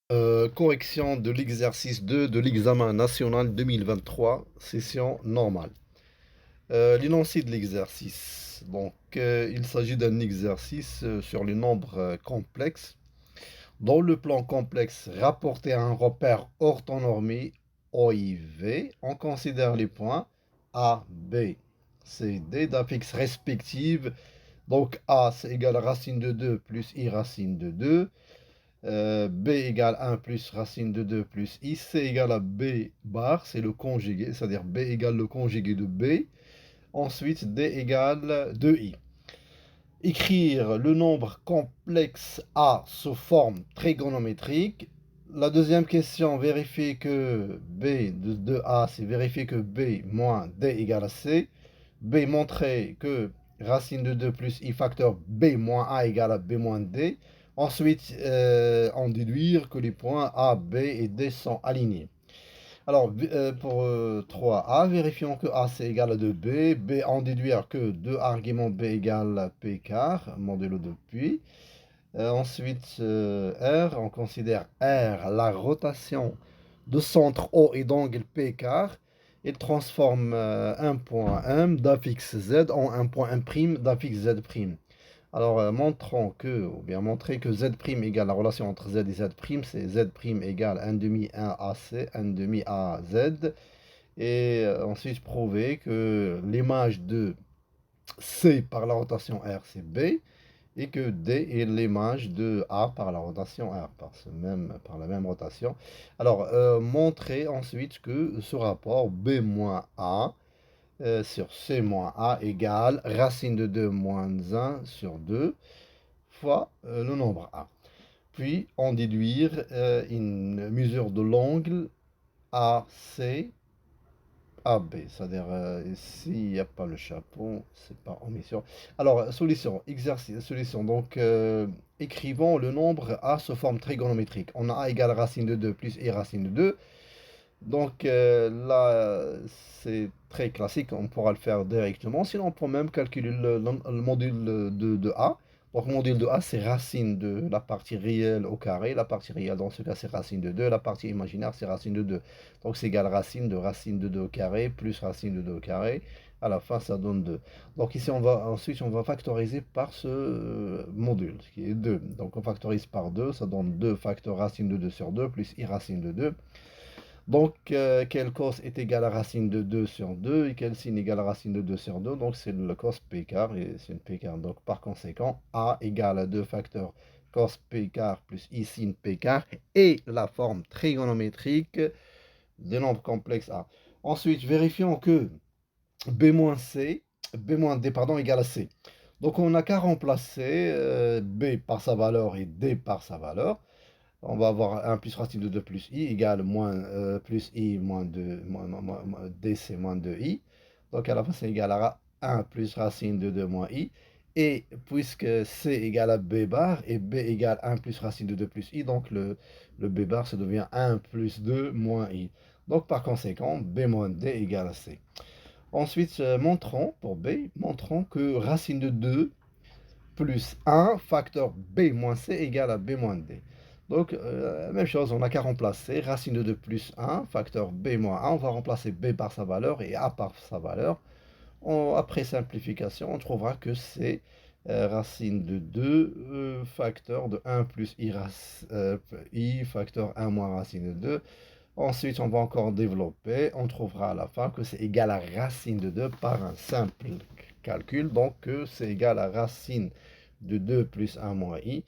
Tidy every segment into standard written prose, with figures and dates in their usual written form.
Correction de l'exercice 2 de l'examen national 2023, session normale. L'énoncé de l'exercice. Il s'agit d'un exercice sur les nombres complexes. Dans le plan complexe rapporté à un repère orthonormé OIV, on considère les points A, B, C, D d'affixes respectives. Donc A, c'est égal à racine de 2 plus I racine de 2. B égale 1 plus racine de 2 plus I. C égale à B bar, c'est le conjugué, c'est-à-dire B égale le conjugué de B. Ensuite, D égale 2I. Écrire le nombre complexe A sous forme trigonométrique. La deuxième question, vérifier que B de 2A, c'est vérifier que B moins D égale à C. B, montrer que racine de 2 plus I facteur B moins A égale à B moins D. Ensuite, en déduire que les points A, B et D sont alignés. Alors, pour 3A, vérifions que A c'est égal à 2B. B, en déduire que 2 arguments B égale P quart, modulo de puis. Ensuite, R, on considère R la rotation de centre O et d'angle P quart. Il transforme un point M d'affixe Z en un point M' d'affixe Z'. Alors, montrons que, ou bien montrer que Z' égale la relation entre Z et Z', c'est Z' égale 1 demi 1 AC, 1 demi AZ. Et ensuite, prouver que l'image de C par la rotation R, c'est B, et que D est l'image de A par la rotation R, par la même rotation. Alors, montrer ensuite que ce rapport B moins A sur C moins A égale racine de 2 moins 1 sur 2 fois le nombre A. Puis, en déduire une mesure de l'angle AC AB, c'est-à-dire s'il n'y a pas le chapeau, c'est pas omission. Alors, solution, exercice, solution. Écrivons le nombre A sous forme trigonométrique. On a A égale racine de 2 plus I racine de 2. Là, c'est très classique, on pourra le faire directement. Sinon, on peut même calculer le module de A. Donc, module de A, c'est racine de la partie réelle au carré. La partie réelle, dans ce cas, c'est racine de 2. La partie imaginaire, c'est racine de 2. Donc, c'est égal racine de 2 au carré plus racine de 2 au carré. À la fin, ça donne 2. Donc, ici, ensuite, on va factoriser par ce module, qui est 2. Donc, on factorise par 2. Ça donne 2 facteurs racine de 2 sur 2 plus i racine de 2. Quel cos est égal à racine de 2 sur 2 et quel signe égale à racine de 2 sur 2? Donc, c'est le cos p quart et c'est une p quart. Donc, par conséquent, A égale à 2 facteurs cos p quart plus I sin p quart et la forme trigonométrique des nombres complexes A. Ensuite, vérifions que B-D, pardon, égale à C. Donc, on n'a qu'à remplacer B par sa valeur et D par sa valeur. On va avoir 1 plus racine de 2 plus i égale plus i moins 2, d c'est moins 2i. Donc à la fin c'est égal à 1 plus racine de 2 moins i. Et puisque c égale à b bar et b égale 1 plus racine de 2 plus i, donc le b bar ça devient 1 plus 2 moins i. Donc par conséquent b moins d égale à c. Ensuite pour b, montrons que racine de 2 plus 1 facteur b moins c égale à b moins d. Donc, même chose, on n'a qu'à remplacer racine de 2 plus 1, facteur b moins 1. On va remplacer b par sa valeur et a par sa valeur. Après simplification, on trouvera que c'est racine de 2 facteur de 1 plus i facteur 1 moins racine de 2. Ensuite, on va encore développer. On trouvera à la fin que c'est égal à racine de 2 par un simple calcul. Donc, c'est égal à racine de 2 plus 1 moins i.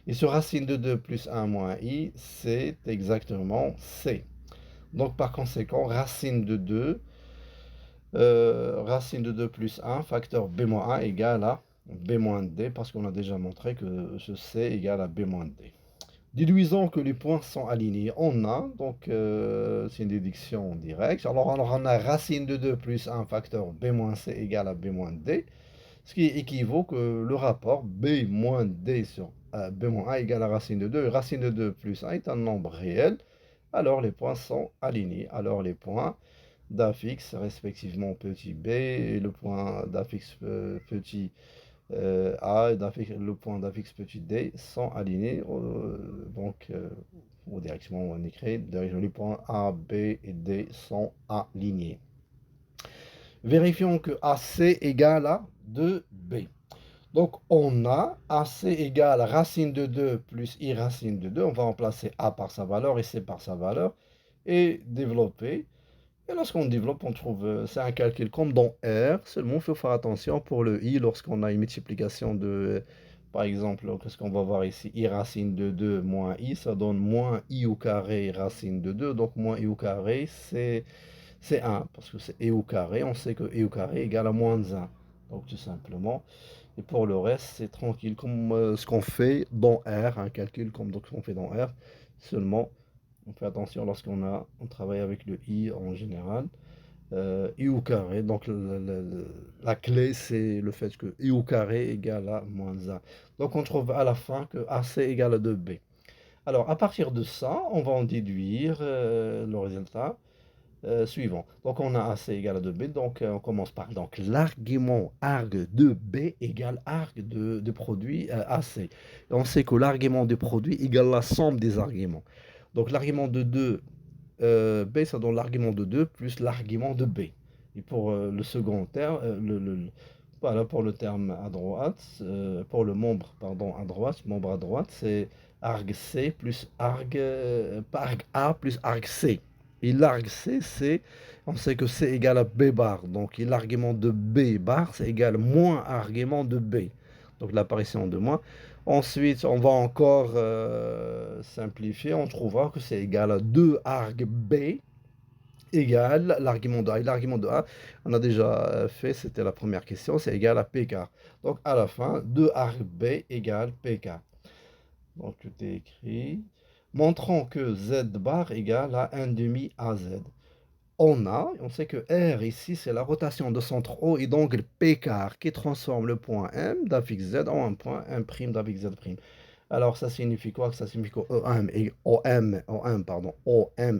Et ce racine de 2 plus 1 moins i, c'est exactement c. Donc, par conséquent, racine de 2 plus 1, facteur b moins 1 égale à b moins d, parce qu'on a déjà montré que ce c égale à b moins d. Déduisons que les points sont alignés. On a, c'est une déduction directe. Alors, on a racine de 2 plus 1 facteur b moins c égale à b moins d, ce qui équivaut que le rapport b moins d sur b moins 1 égale à racine de 2. Et racine de 2 plus 1 est un nombre réel. Alors, les points sont alignés. Alors, les points d'affixe, respectivement petit b, et le point d'affixe petit A et le point d'affixe petit d sont alignés. ou directement on écrit, direction les points A, B et D sont alignés. Vérifions que AC égale à 2B. Donc on a AC égale racine de 2 plus I racine de 2. On va remplacer A par sa valeur et C par sa valeur et développer. Et lorsqu'on développe, on trouve, c'est un calcul comme dans R, seulement il faut faire attention pour le I lorsqu'on a une multiplication de, par exemple, qu'est-ce qu'on va voir ici, I racine de 2 moins I, ça donne moins I au carré racine de 2, donc moins I au carré, c'est 1, parce que c'est I au carré, on sait que I au carré égale à moins 1, donc tout simplement. Et pour le reste, c'est tranquille, comme ce qu'on fait dans R, un calcul comme ce qu'on fait dans R, seulement on fait attention on travaille avec le i en général. I au carré, donc la clé c'est le fait que i au carré égale à moins 1. Donc on trouve à la fin que AC égale à 2B. Alors à partir de ça, on va en déduire le résultat suivant. Donc on a AC égale à 2B, donc on commence par donc l'argument arg de B égale arg de produit AC. Et on sait que l'argument de produit égale la somme des arguments. Donc l'argument de 2, B, ça donne l'argument de 2 plus l'argument de B. Et pour le second terme, voilà, pour le terme à droite, pour le membre, pardon, membre à droite, c'est arg C plus arg, pas arg A plus arg C. Et l'arg C, on sait que C égale à B bar. Donc l'argument de B bar, c'est égal moins argument de B. Donc l'apparition de moins. Ensuite, on va encore simplifier. On trouvera que c'est égal à 2 arg B égale l'argument de A. Et l'argument de A, on a déjà fait, c'était la première question, c'est égal à P car. Donc à la fin, 2 arg B égale P car. Donc tout est écrit. Montrons que Z bar égale à 1 demi AZ. On sait que R ici, c'est la rotation de centre O et d'angle P car qui transforme le point M d'affixe Z en un point M' d'affixe Z'. Alors ça signifie quoi? Ça signifie que OM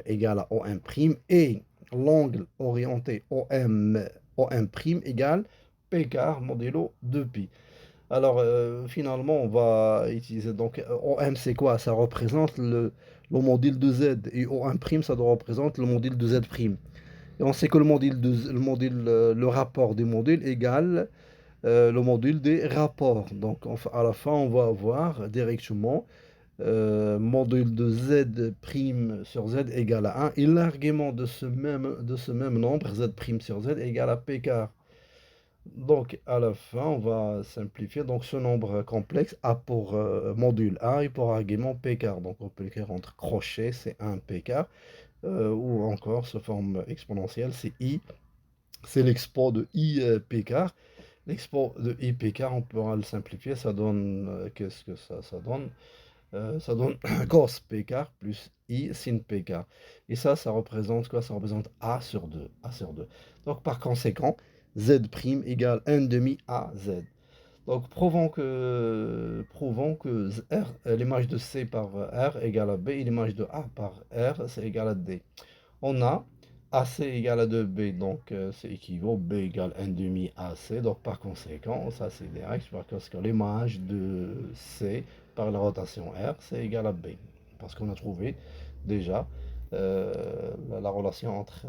égale à OM' et l'angle orienté OM' égale P car modulo 2pi. Alors finalement, on va utiliser donc OM, c'est quoi? Ça représente le module de Z et OM', ça doit représenter le module de Z'. Et on sait que le rapport des modules égale le module des rapports. Donc à la fin, on va avoir directement module de Z' sur Z égale à 1 et l'argument de ce même nombre, Z' sur Z égale à P car. Donc à la fin, on va simplifier. Donc ce nombre complexe a pour module 1 et pour argument P car. Donc on peut l'écrire entre crochets, c'est 1 P car. Ou encore sous forme exponentielle, c'est I, c'est l'expo de I P car. L'expo de I P car, on pourra le simplifier, ça donne, qu'est-ce que ça donne? Ça donne cos P car plus I sin P car. Et ça représente quoi? Ça représente A sur 2. A sur 2. Donc par conséquent, Z' égale 1 demi AZ. Donc prouvons que R, l'image de C par R égale à B et l'image de A par R, c'est égal à D. On a AC égale à 2B, donc c'est équivaut, B égale 1 demi AC, donc par conséquent, ça c'est direct, parce que l'image de C par la rotation R, c'est égal à B, parce qu'on a trouvé déjà la relation entre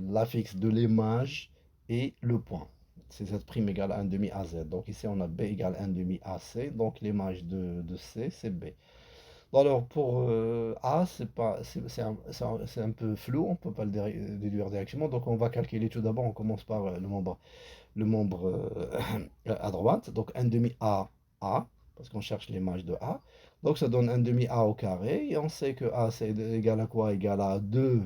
l'affixe de l'image et le point. C'est Z' égale 1 demi AZ, donc ici on a B égale 1 demi AC, donc l'image de C, c'est B. Alors pour A, c'est un peu flou, on ne peut pas le déduire directement. Donc on va calculer tout d'abord, on commence par le membre à droite. Donc 1 demi A, parce qu'on cherche l'image de A. Donc ça donne 1 demi A au carré. Et on sait que A c'est égal à quoi? Égal à 2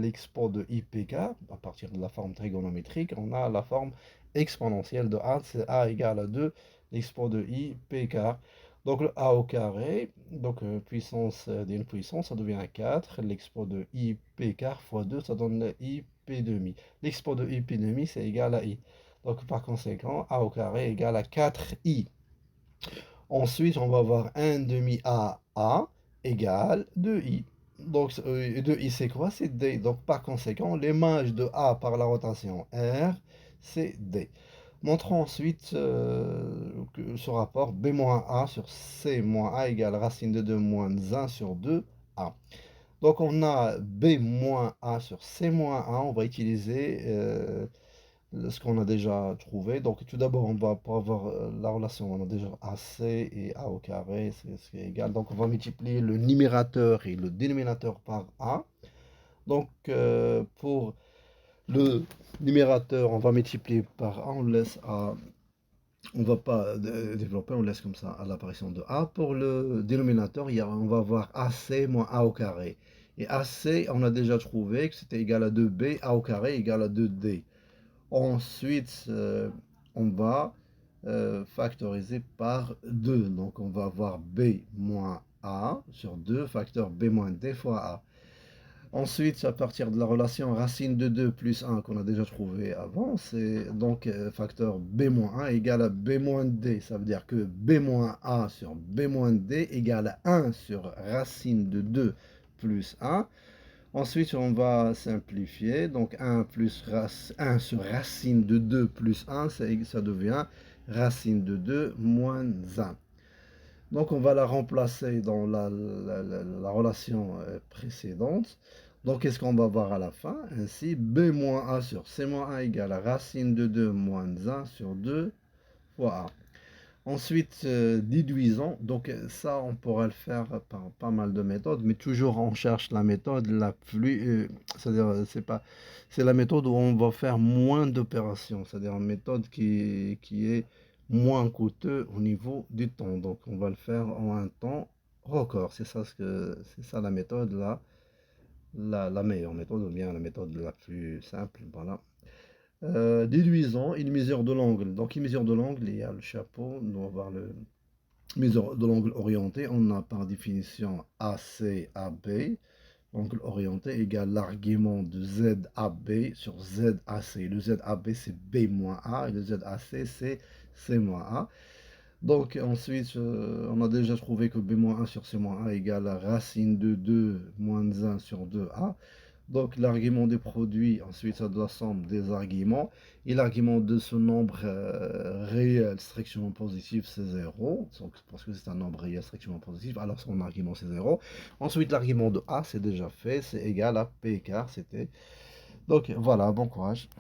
l'expo de IPK. À partir de la forme trigonométrique, on a la forme exponentielle de A. C'est A égale à 2 l'expo de IPK. Donc le A au carré, donc puissance d'une puissance, ça devient 4. L'expo de IP quart fois 2, ça donne IP demi. L'expo de IP demi, c'est égal à I. Donc par conséquent, A au carré égale à 4I. Ensuite, on va avoir 1 demi A égale 2I. Donc 2I, c'est quoi? C'est D. Donc par conséquent, l'image de A par la rotation R, c'est D. Montrons ensuite ce rapport B-A sur C-A égale racine de 2 moins 1 sur 2 A. Donc on a B moins A sur C moins A. On va utiliser ce qu'on a déjà trouvé. Donc tout d'abord, on va pour avoir la relation, on a déjà AC et A au carré, c'est ce qui est égal. Donc on va multiplier le numérateur et le dénominateur par A. Donc pour le numérateur, on va multiplier par A, on laisse A, on va pas développer, on laisse comme ça à l'apparition de A. Pour le dénominateur, on va avoir AC moins A au carré. Et AC, on a déjà trouvé que c'était égal à 2B, A au carré égal à 2D. Ensuite, on va factoriser par 2. Donc, on va avoir B moins A sur 2, facteur B moins D fois A. Ensuite, à partir de la relation racine de 2 plus 1 qu'on a déjà trouvé avant, c'est donc facteur B moins 1 égale à B moins D. Ça veut dire que B moins A sur B moins D égale à 1 sur racine de 2 plus 1. Ensuite, on va simplifier. Donc 1 plus 1 sur racine de 2 plus 1, ça devient racine de 2 moins 1. Donc on va la remplacer dans la relation précédente. Donc qu'est-ce qu'on va voir à la fin? Ainsi, B moins A sur C moins A égale à racine de 2 moins 1 sur 2 fois A. Ensuite, déduisons. Donc ça, on pourra le faire par pas mal de méthodes, mais toujours on cherche la méthode la plus... c'est-à-dire, c'est la méthode où on va faire moins d'opérations. C'est-à-dire une méthode qui est moins coûteux au niveau du temps. Donc on va le faire en un temps record. C'est ça la méthode la meilleure méthode, ou bien la méthode la plus simple. Voilà. Déduisons une mesure de l'angle. Donc, une mesure de l'angle, il y a le chapeau. Nous allons voir le mesure de l'angle orienté. On a par définition AC AB. L'angle orienté égale l'argument de ZAB sur ZAC. Le ZAB, c'est B moins A et le ZAC, c'est C moins A. Donc, ensuite, on a déjà trouvé que B moins 1 sur C moins A égale à racine de 2 moins 1 sur 2A. Donc l'argument des produits, ensuite ça doit somme des arguments. Et l'argument de ce nombre réel strictement positif, c'est 0. Donc, parce que c'est un nombre réel strictement positif, alors son argument c'est 0. Ensuite l'argument de A, c'est déjà fait, c'est égal à P car c'était. Donc voilà, bon courage.